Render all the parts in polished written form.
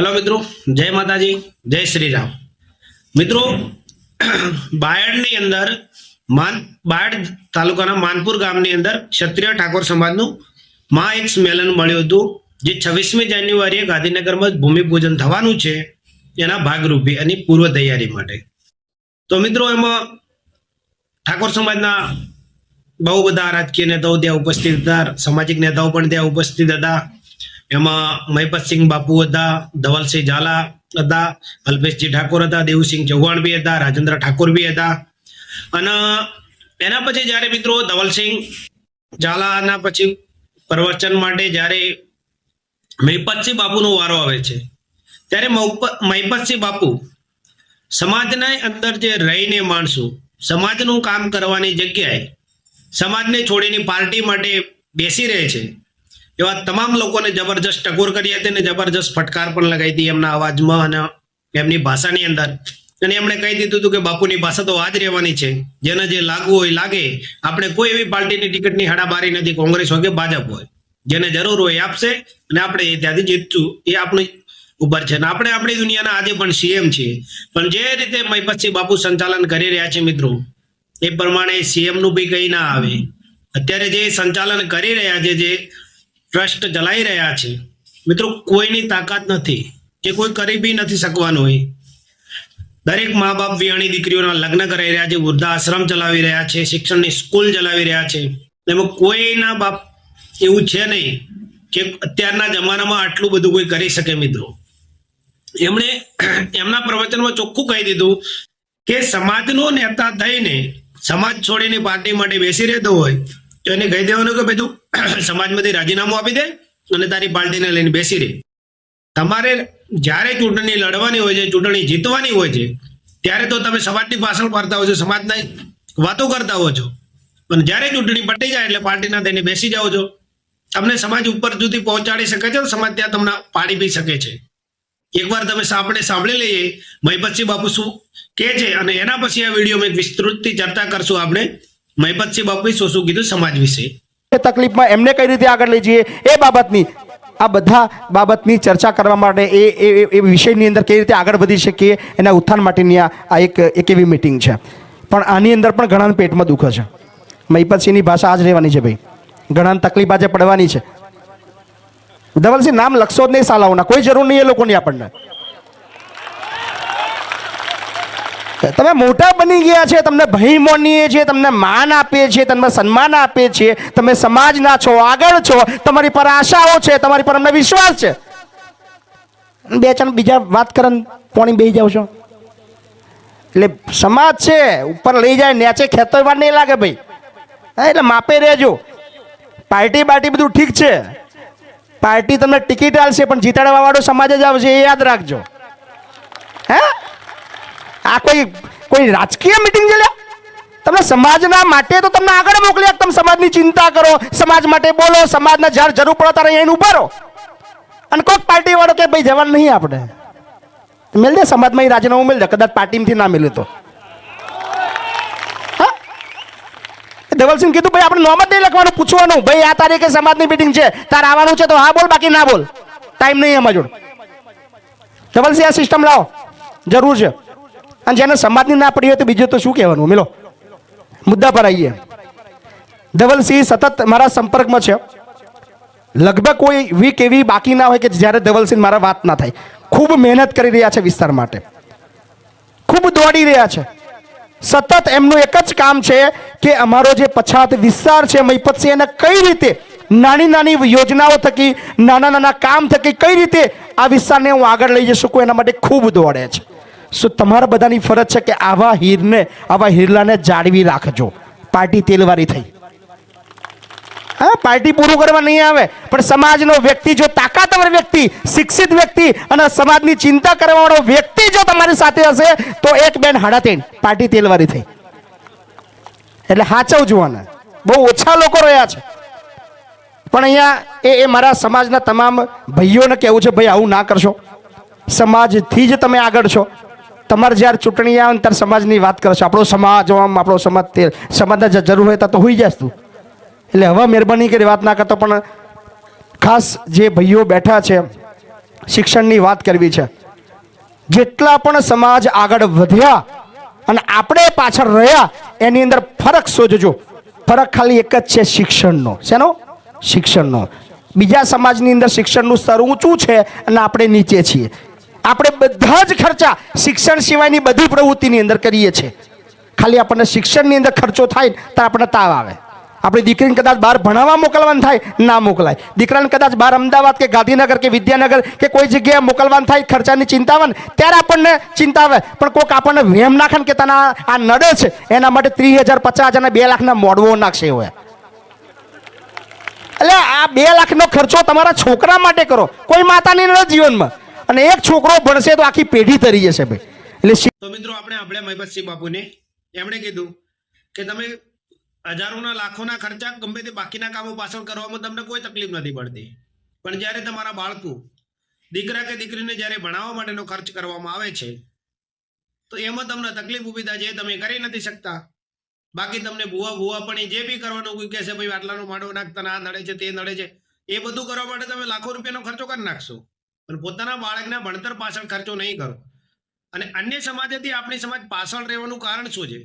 Hello मित्रों, जय माताजी, जय श्री राम। मित्रों, બાયડની અંદર બાયડ તાલુકાના માનપુર ગામની અંદર ક્ષત્રિય ઠાકોર સમાજનું મહા એક સંમેલન મળ્યું હતું, જે 26મી જાન્યુઆરીએ ગાંધીનગરમાં ભૂમિપૂજન થવાનું છે એના ભાગરૂપે અને પૂર્વ તૈયારી માટે. તો મિત્રો, એમાં ઠાકોર સમાજના બહુ બધા રાજકીય નેતાઓ ત્યાં ઉપસ્થિત હતા, સામાજિક નેતાઓ પણ ત્યાં ઉપસ્થિત હતા. એમાં મહિપતસિંહ બાપુ હતા, ધવલસિંહ ઝાલા હતા, અલ્પેશજી ઠાકોર હતા, દેવસિંહ ચૌહાણ બી હતા, રાજેન્દ્ર ઠાકોર બી હતા. અને એના પછી જ્યારે મિત્રો ધવલસિંહ ઝાલાના પછી પ્રવચન માટે જ્યારે મહિપતસિંહ બાપુનો વારો આવે છે, ત્યારે મહિપતસિંહ બાપુ સમાજના અંદર જે રહીને માણસો સમાજનું કામ કરવાની જગ્યાએ સમાજને છોડીને પાર્ટી માટે બેસી રહે છે, એવા તમામ લોકોને જબરજસ્ત ટકોર કરી હતી અને જબરજસ્ત ફટકાર પણ લગાવી હતી એમના અવાજમાં અને એમની ભાષાની અંદર. અને એમણે કહી દીધું હતું કે બાપુની ભાષા તો આ જ રહેવાની છે, જેને જે લાગવું હોય લાગે. આપણે કોઈ એવી પાર્ટીની ટિકિટની હાડાબારી નથી, કોંગ્રેસ હોય કે ભાજપ હોય. જેને જરૂર હોય આપશે અને આપણે ત્યાંથી જીતશું, એ આપણી ઉપર છે. અને આપણે આપણી દુનિયાના આજે પણ સીએમ છીએ, પણ જે રીતે મહિપતસિંહ બાપુ સંચાલન કરી રહ્યા છે મિત્રો, એ પ્રમાણે સીએમનું બી કંઈ ના આવે. અત્યારે જે સંચાલન કરી રહ્યા છે, જે ટ્રસ્ટ ચલાવી રહ્યા છે મિત્રો, કોઈની તાકાત નથી કે કોઈ કરી બી નથી શકવાનું હોય. દરેક મા બાપ વિયાણી દીકરીઓના લગ્ન કરાવી રહ્યા છે, વૃદ્ધાશ્રમ ચલાવી રહ્યા છે, શિક્ષણની સ્કૂલ ચલાવી રહ્યા છે. એમાં કોઈના બાપ એવું છે નહીં કે અત્યારના જમાનામાં આટલું બધું કોઈ કરી શકે. મિત્રો, એમણે એમના પ્રવચનમાં ચોખ્ખું કહી દીધું કે સમાજનો નેતા થઈને સમાજ છોડીને પાર્ટી માટે બેસી રહેતો હોય તો એને કહી દેવાનું કે ભાઈ તું સમાજમાંથી રાજીનામું આપી દે અને તારી પાર્ટીને લઈને બેસી રહે. તમારે જ્યારે ચૂંટણી લડવાની હોય છે, ચૂંટણી જીતવાની હોય છે, ત્યારે તો તમે સમાજની પાછળ પડતા હો છો, સમાજની વાતો કરતા હો છો, પણ જ્યારે ચૂંટણી પટી જાય એટલે પાર્ટીના થઈને બેસી જાઓ છો. તમને સમાજ ઉપર સુધી પહોંચાડી શકે છે, સમાજ ત્યાં તમને પાડી બી શકે છે. એકવાર તમે આપણે સાંભળી લઈએ મહિપતસિંહ બાપુ શું કહે છે, અને એના પછી આ વિડીયોમાં એક વિસ્તૃતથી ચર્ચા કરશું આપણે મહિપતસિંહ બાપુએ શું શું કીધું સમાજ વિશે. તકલીફમાં એમને કઈ રીતે આગળ લઈ જઈએ એ બાબતની, આ બધા બાબતની ચર્ચા કરવા માટે એ વિષયની અંદર કઈ રીતે આગળ વધી શકીએ એના ઉત્થાન માટેની આ એક એવી મિટિંગ છે. પણ આની અંદર પણ ઘણાને પેટમાં દુઃખ છે. મહિપતસિંહની ભાષા આ જ રહેવાની છે ભાઈ, ઘણાને તકલીફ આજે પડવાની છે. ધવલસિંહ નામ લખશો જ નહીં સાલાઓના, કોઈ જરૂર નહીં એ લોકોની. આપણને તમે મોટા બની ગયા છે, તમને ભાઈ માનીએ છીએ, તમને માન આપીએ છીએ, તમને સન્માન આપીએ છીએ, તમે સમાજના છો, આગળ છો, તમારી પર આશાઓ છે, તમારી પર અમને વિશ્વાસ છે. બે ચાર બીજા વાત કરે પોણી બેસી જાવ છો એટલે સમાજ છે ઉપર લઈ જાય, નેચે ખેતો વાર નહીં લાગે ભાઈ. હા, એટલે માપે રહેજો. પાર્ટી બાર્ટી બધું ઠીક છે, પાર્ટી તમને ટિકિટ આલશે પણ જીતાડવા વાળો સમાજ જ આવશે, એ યાદ રાખજો. હે, આ કોઈ રાજકીય મિટિંગ છે? તમે સમાજના માટે તો તમને આગળ મોકલ્યા, તમે સમાજની ચિંતા કરો, સમાજ માટે બોલો, સમાજના જ્યારે જરૂર પડે ત્યારે અહીંયા ઉભા રહો. અને કોઈક પાર્ટી વાળો કે ભાઈ જવાનું નહીં, આપણે મેળ દે સમાજમાં રાજીનામું મેળ દે, કદાચ પાર્ટીમાંથી ના મેળ્યું તો. હા, ધવલસિંહ કીધું ભાઈ આપણે નોમ જ નહીં લખવાનું, પૂછવાનું ભાઈ આ તારીખે સમાજની મિટિંગ છે, તારે આવવાનું છે તો હા બોલ, બાકી ના બોલ, ટાઈમ નહીં એમાં જોડ. ધવલસિંહ આ સિસ્ટમ લાવો, જરૂર છે. અને જેને સમાજની ના પડી હોય તો બીજું તો શું કહેવાનું. મિલો મુદ્દા પર આવીએ. ધવલસિંહ સતત મારા સંપર્કમાં છે, લગભગ કોઈ વીક એવી બાકી ના હોય કે જ્યારે ધવલસિંહ મારા વાત ના થાય. ખૂબ મહેનત કરી રહ્યા છે વિસ્તાર માટે, ખૂબ દોડી રહ્યા છે. સતત એમનું એક જ કામ છે કે અમારો જે પછાત વિસ્તાર છે મહિપતસિંહ, એને કઈ રીતે નાની નાની યોજનાઓ થકી, નાના નાના કામ થકી કઈ રીતે આ વિસ્તારને હું આગળ લઈ જઈ શકું, એના માટે ખૂબ દોડે છે. શું તમારા બધાની ફરજ છે કે આવા હીરલાને જાળવી રાખજો. પાર્ટી તેલવારી થઈ, હા, પાર્ટી પૂરું કરવા નહીં આવે, પણ સમાજનો વ્યક્તિ, જો તાકાતવર વ્યક્તિ, શિક્ષિત વ્યક્તિ અને સમાજની ચિંતા કરવાવાળો વ્યક્તિ જો તમારી સાથે હશે તો એક બેન હાડાતેન પાર્ટી તેલવારી થઈ. એટલે હાચવ જોવાના. બહુ ઓછા લોકો રહ્યા છે, પણ અહીંયા એ મારા સમાજના તમામ ભાઈઓને કહેવું છે ભાઈ આવું ના કરશો. સમાજથી જ તમે આગળ છો. તમારે જ્યારે ચૂંટણી આવે ને ત્યારે સમાજની વાત કરશો. આપણો સમાજ સમાજના જરૂર હોય તો હોઈ જશ તું. એટલે હવે મહેરબાની કરી વાત ના કરતો, પણ ખાસ જે ભાઈઓ બેઠા છે શિક્ષણની વાત કરવી છે. જેટલા પણ સમાજ આગળ વધ્યા અને આપણે પાછળ રહ્યા એની અંદર ફરક શોધજો. ફરક ખાલી એક જ છે, શિક્ષણનો. શેનો? શિક્ષણનો. બીજા સમાજની અંદર શિક્ષણનું સ્તર ઊંચું છે અને આપણે નીચે છીએ. આપણે બધા જ ખર્ચા શિક્ષણ સિવાયની બધી પ્રવૃત્તિની અંદર કરીએ છીએ. ખાલી આપણને શિક્ષણની અંદર ખર્ચો થાય તો આપણને તાવ આવે. આપણી દીકરીને કદાચ બહાર ભણાવવા મોકલવાનું થાય, ના મોકલાય. દીકરાને કદાચ બહાર અમદાવાદ કે ગાંધીનગર કે વિદ્યાનગર કે કોઈ જગ્યાએ મોકલવાનું થાય, ખર્ચાની ચિંતા આવે ને ત્યારે આપણને ચિંતા આવે. પણ કોઈક આપણને વેમ નાખે ને કે તને આ નડે છે, એના માટે 30,000 50,000 અને 2 લાખના મોડવો નાખશે હોય. એટલે આ 2 લાખનો ખર્ચો તમારા છોકરા માટે કરો, કોઈ માતાની નડે જીવનમાં. અને એક છોકરો ભણશે તો આખી પેઢી તરી જશે ભાઈ. એટલે તો મિત્રો આપણે મહિપતસિંહ બાપુને એમણે કીધું કે તમે હજારોના લાખોના ખર્ચા ગમે તે બાકીના કામો પાછળ કરવામાં તમને કોઈ તકલીફ નથી પડતી, પણ જ્યારે તમારા બાળકો દીકરા કે દીકરીને જ્યારે ભણાવવા માટેનો ખર્ચ કરવામાં આવે છે તો એમાં તમને તકલીફ ઊભી થાય છે, તમે કરી નથી શકતા. બાકી તમને ભૂવા પણ જે બી કરવાનું કોઈ કહેશે ભાઈ આટલાનો માંડવો નાખતા, આ નડે છે તે નડે છે, એ બધું કરવા માટે તમે લાખો રૂપિયાનો ખર્ચો કરી નાખશો, પણ પોતાના બાળકના ભણતર પાછળ ખર્ચો નહીં કરો. અને અન્ય સમાજથી આપણી સમાજ પાછળ રહેવાનું કારણ શું છે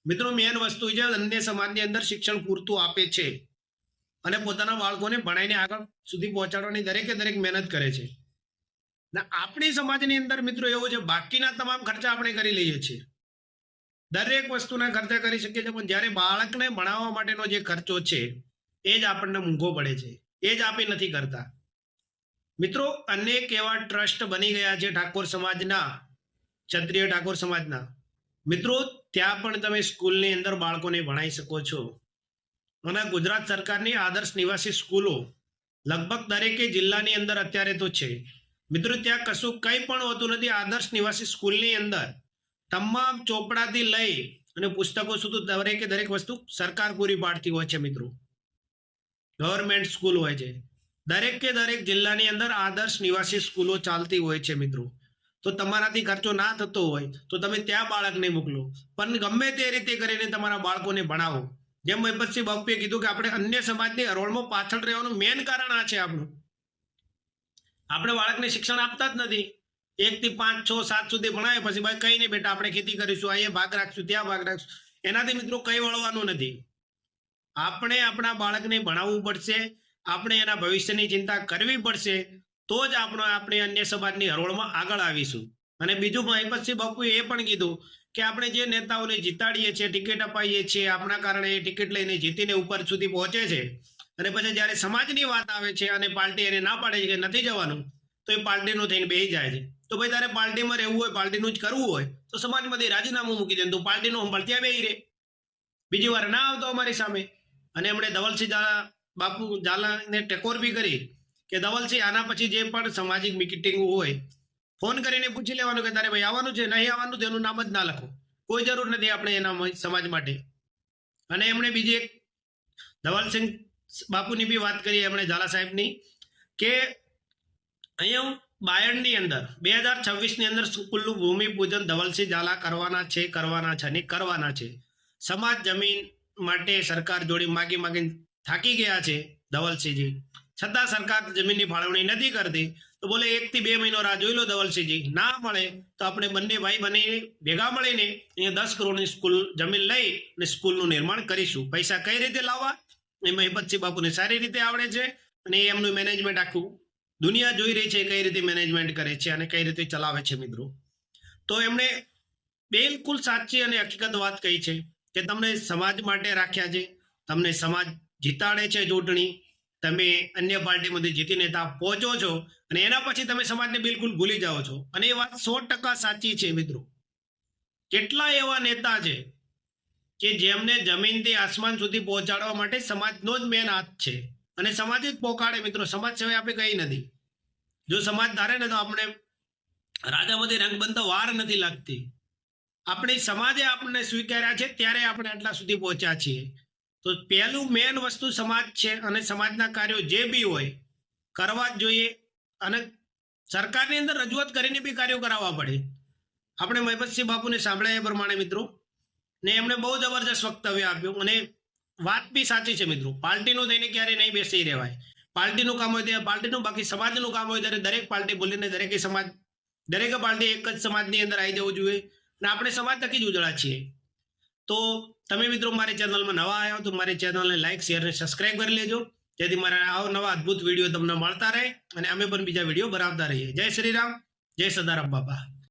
મિત્રો? મેન વસ્તુ છે અન્ય સમાજની અંદર શિક્ષણ પૂરતું આપે છે અને પોતાના બાળકોને ભણાઈને આગળ સુધી પહોંચાડવાની દરેક મહેનત કરે છે. ને આપણી સમાજની અંદર મિત્રો એવું છે, બાકીના તમામ ખર્ચા આપણે કરી લઈએ છીએ, દરેક વસ્તુના ખર્ચા કરી શકીએ છીએ, પણ જ્યારે બાળકને ભણાવવા માટેનો જે ખર્ચો છે એ જ આપણને મોંઘો પડે છે, એ જ આપણે નથી કરતા. મિત્રો અનેક એવા ટ્રસ્ટ બની ગયા છે ઠાકોર સમાજના, ક્ષત્રિય ઠાકોર સમાજના. મિત્રો ત્યાં પણ તમે સ્કૂલની અંદર બાળકોને ભણાવી શકો છો. અને ગુજરાત સરકારની આદર્શ નિવાસી સ્કૂલો લગભગ દરેકે જિલ્લાની અંદર અત્યારે તો છે મિત્રો. ત્યાં કશું કંઈ પણ હોતું નથી. આદર્શ નિવાસી સ્કૂલની અંદર તમામ ચોપડાથી લઈ અને પુસ્તકો સુધી દરેક વસ્તુ સરકાર પૂરી પાડતી હોય છે મિત્રો. ગવર્મેન્ટ સ્કૂલ હોય છે. દરેક જિલ્લાની અંદર આદર્શ નિવાસી સ્કૂલો ચાલતી હોય છે મિત્રો. તો તમારાથી ખર્ચો ના થતો હોય તો તમે ત્યાં બાળકને મોકલો, પણ ગમે તે રીતે કરીને તમારા બાળકોને ભણાવો. જેમ મહિપતસિંહ બાપુએ કીધું કે આપણે અન્ય સમાજની હરોળમાં પાછળ રહેવાનું મેન કારણ આ છે આપણું. આપણે બાળકને શિક્ષણ આપતા જ નથી. 1 થી 5 6 7 સુધી ભણાવે, પછી ભાઈ કઈ નહીં બેટા આપણે ખેતી કરીશું, અહીંયા ભાગ રાખશું, ત્યાં ભાગ રાખશું. એનાથી મિત્રો કઈ વળવાનું નથી. આપણે આપણા બાળકને ભણાવવું પડશે, આપણે એના ભવિષ્યની ચિંતા કરવી પડશે, તો જ આપણે અન્ય સમાજની હરોળમાં આગળ આવીશું. અને બીજું મહિપતસિંહ બાપુએ એ પણ કીધું કે આપણે જે નેતાઓને જીતાડીએ છીએ, ટિકિટ અપાઈએ છીએ, આપણા કારણે એ ટિકિટ લઈને જીતીને ઉપર સુધી પહોંચે છે, અને પછી જ્યારે સમાજની વાત આવે છે અને પાર્ટી એને ના પાડે છે કે નથી જવાનું, તો એ પાર્ટીનું થઈને બેસી જાય છે. તો ભાઈ તારે પાર્ટીમાં રહેવું હોય, પાર્ટીનું જ કરવું હોય તો સમાજમાંથી રાજીનામું મૂકી દે, તો પાર્ટીનું સંભાળ ત્યાં બેસી રહે, બીજી વાર ના આવતો અમારી સામે. અને એમણે ધવલસિંહ બાપુ ઝાલાને ટેકોર બી કરી કે ધવલસિંહ આના પછી જે પણ સામાજિક મિટિંગ હોય ફોન કરીને પૂછી લેવાનું કે તારે ભાઈ આવવાનું છે, નહીં આવવાનું, તેનું નામ જ ના લખો, કોઈ જરૂર નથી આપણે એના સમાજ માટે. અને એમણે બીજી એક ધવલસિંહ બાપુની બી વાત કરી એમણે ઝાલા સાહેબની કે અહીંયા બાયડની અંદર 2026ની અંદર સ્કૂલનું ભૂમિપૂજન ધવલસિંહ ઝાલા કરવાના છે. સમાજ જમીન માટે સરકાર જોડે માગીને થાકી ગયા છે ધવલસિંહજી, છતાં સરકાર જમીનની ફાળવણી નથી કરતી. તો બોલે 1 થી 2 મહિનો રાહ જોઈ લો ધવલસિંહજી, ના મળે તો આપણે બંને ભાઈ બનીને ભેગા મળીને અહીંયા 10 કરોડની સ્કૂલ જમીન લઈ અને સ્કૂલનું નિર્માણ કરીશું. પૈસા કઈ રીતે લાવવા એ મહિપતસિંહ બાપુને સારી રીતે આવડે છે, અને એમનું મેનેજમેન્ટ આખું દુનિયા જોઈ રહી છે કઈ રીતે મેનેજમેન્ટ કરે છે અને કઈ રીતે ચલાવે છે મિત્રો. તો એમણે બિલકુલ સાચી અને હકીકત વાત કહી છે કે તમને સમાજ માટે રાખ્યા છે, તમને સમાજ જીતાડે છે ચૂંટણી, તમે અન્ય પાર્ટીમાંથી જીતીને ત્યાં પહોંચો છો અને એના પછી તમે સમાજને બિલકુલ ભૂલી જાઓ છો. અને એ વાત 100% સાચી છે મિત્રો. કેટલા એવા નેતા છે કે જેમને જમીનથી આસમાન સુધી પહોંચાડવા માટે સમાજનો જ મેન હાથ છે, અને સમાજ જ પોકાડે મિત્રો. સમાજ સિવાય આપણે કંઈ નથી. જો સમાજ ધારે ને તો આપણે રાજામાંથી રંગ બનતા વાર નથી લાગતી. આપણી સમાજે આપણને સ્વીકાર્યા છે ત્યારે આપણે આટલા સુધી પહોંચ્યા છીએ. તો પહેલું મેન વસ્તુ સમાજ છે, અને સમાજના કાર્યો જે બી હોય કરવા જ જોઈએ, અને સરકારની અંદર રજૂઆત કરીને બી કાર્યો કરાવવા પડે. આપણે મહિપતસિંહ બાપુને સાંભળ્યા એ પ્રમાણે મિત્રો, ને એમણે બહુ જબરજસ્ત વક્તવ્ય આપ્યું, અને વાત બી સાચી છે મિત્રો. પાર્ટીનું થઈને ક્યારે નહીં બેસી રહેવાય. પાર્ટીનું કામ હોય ત્યારે પાર્ટીનું, બાકી સમાજનું કામ હોય ત્યારે દરેક પાર્ટી ભૂલીને દરેકે પાર્ટી એક જ સમાજની અંદર આવી જવું જોઈએ અને આપણે સમાજ થકી જ ઉજળા છીએ. તો તમે મિત્રો મારી ચેનલમાં નવા આવ્યા તો મારી ચેનલને લાઈક, શેર અને સબસ્ક્રાઇબ કરી લેજો, જેથી મારા આવા નવા અદ્ભુત વિડીયો તમને મળતા રહે અને અમે પણ બીજા વિડીયો બનાવતા રહીએ. જય શ્રી રામ, જય સદારામ બાપા.